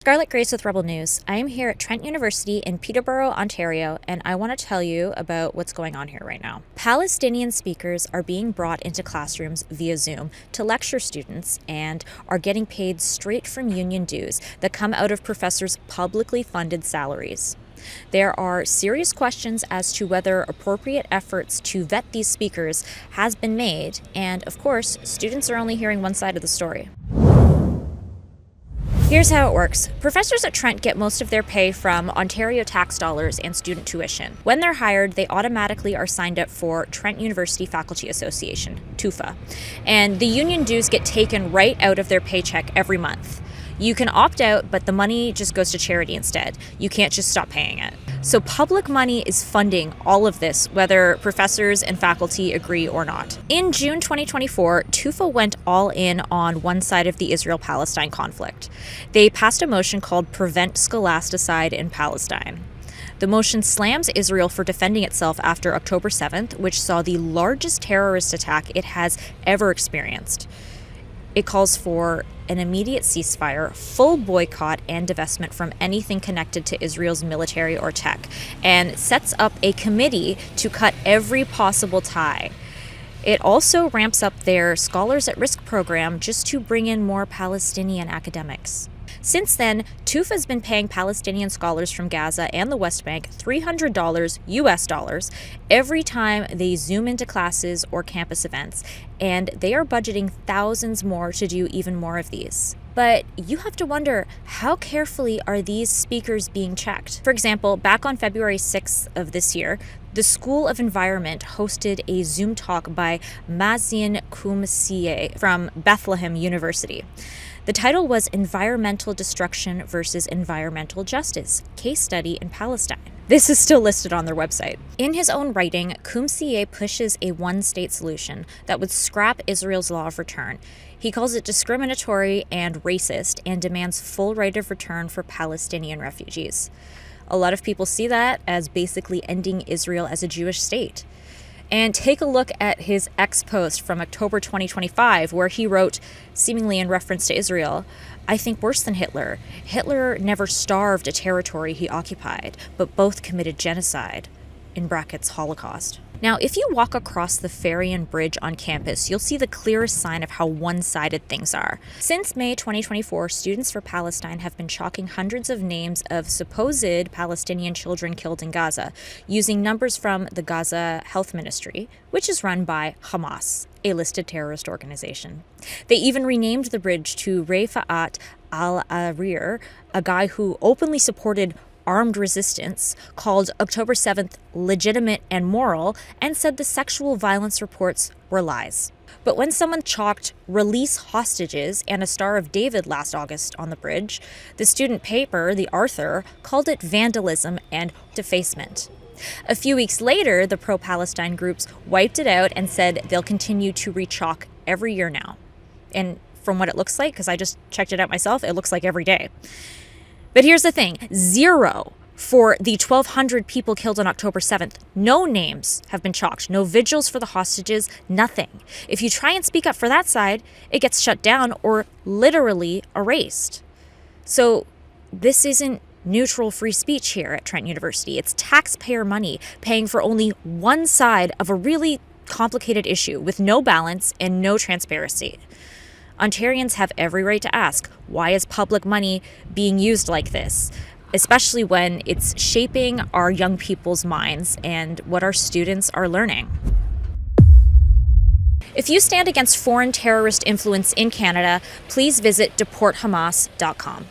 Scarlett Grace with Rebel News. I am here at Trent University in Peterborough, Ontario, and I want to tell you about what's going on here right now. Palestinian speakers are being brought into classrooms via Zoom to lecture students and are getting paid straight from union dues that come out of professors' publicly funded salaries. There are serious questions as to whether appropriate efforts to vet these speakers has been made, and of course, students are only hearing one side of the story. Here's how it works. Professors at Trent get most of their pay from Ontario tax dollars and student tuition. When they're hired, they automatically are signed up for Trent University Faculty Association, TUFA, and the union dues get taken right out of their paycheck every month. You can opt out, but the money just goes to charity instead. You can't just stop paying it. So public money is funding all of this, whether professors and faculty agree or not. In June 2024, TUFA went all in on one side of the Israel-Palestine conflict. They passed a motion called Prevent Scholasticide in Palestine. The motion slams Israel for defending itself after October 7th, which saw the largest terrorist attack it has ever experienced. It calls for an immediate ceasefire, full boycott, and divestment from anything connected to Israel's military or tech, and sets up a committee to cut every possible tie. It also ramps up their Scholars at Risk program just to bring in more Palestinian academics. Since then, TUFA has been paying Palestinian scholars from Gaza and the West Bank $300 US dollars every time they Zoom into classes or campus events, and they are budgeting thousands more to do even more of these. But you have to wonder, how carefully are these speakers being checked? For example, back on February 6th of this year, the School of Environment hosted a Zoom talk by Mazin Koumsieh from Bethlehem University. The title was Environmental Destruction versus Environmental Justice, Case Study in Palestine. This is still listed on their website. In his own writing, Koumsieh pushes a one-state solution that would scrap Israel's law of return. He calls it discriminatory and racist and demands full right of return for Palestinian refugees. A lot of people see that as basically ending Israel as a Jewish state. And take a look at his X post from October 2025, where he wrote, seemingly in reference to Israel, "I think worse than Hitler. Hitler never starved a territory he occupied, but both committed genocide," in brackets Holocaust. Now, if you walk across the ferry and bridge on campus, you'll see the clearest sign of how one-sided things are. Since May 2024, Students for Palestine have been chalking hundreds of names of supposed Palestinian children killed in Gaza, using numbers from the Gaza Health Ministry, which is run by Hamas, a listed terrorist organization. They even renamed the bridge to Rafa'at al-Arir, a guy who openly supported armed resistance, called October 7th legitimate and moral, and said the sexual violence reports were lies. But when someone chalked "release hostages" and a Star of David last August on the bridge, the student paper, the Arthur, called it vandalism and defacement. A few weeks later, the pro-Palestine groups wiped it out and said they'll continue to re-chalk every year now. And from what it looks like, because I just checked it out myself, it looks like every day. But here's the thing, 0 for the 1,200 people killed on October 7th. No names have been chalked, no vigils for the hostages, nothing. If you try and speak up for that side, it gets shut down or literally erased. So this isn't neutral free speech here at Trent University. It's taxpayer money paying for only one side of a really complicated issue with no balance and no transparency. Ontarians have every right to ask, why is public money being used like this? Especially when it's shaping our young people's minds and what our students are learning. If you stand against foreign terrorist influence in Canada, please visit deporthamas.com.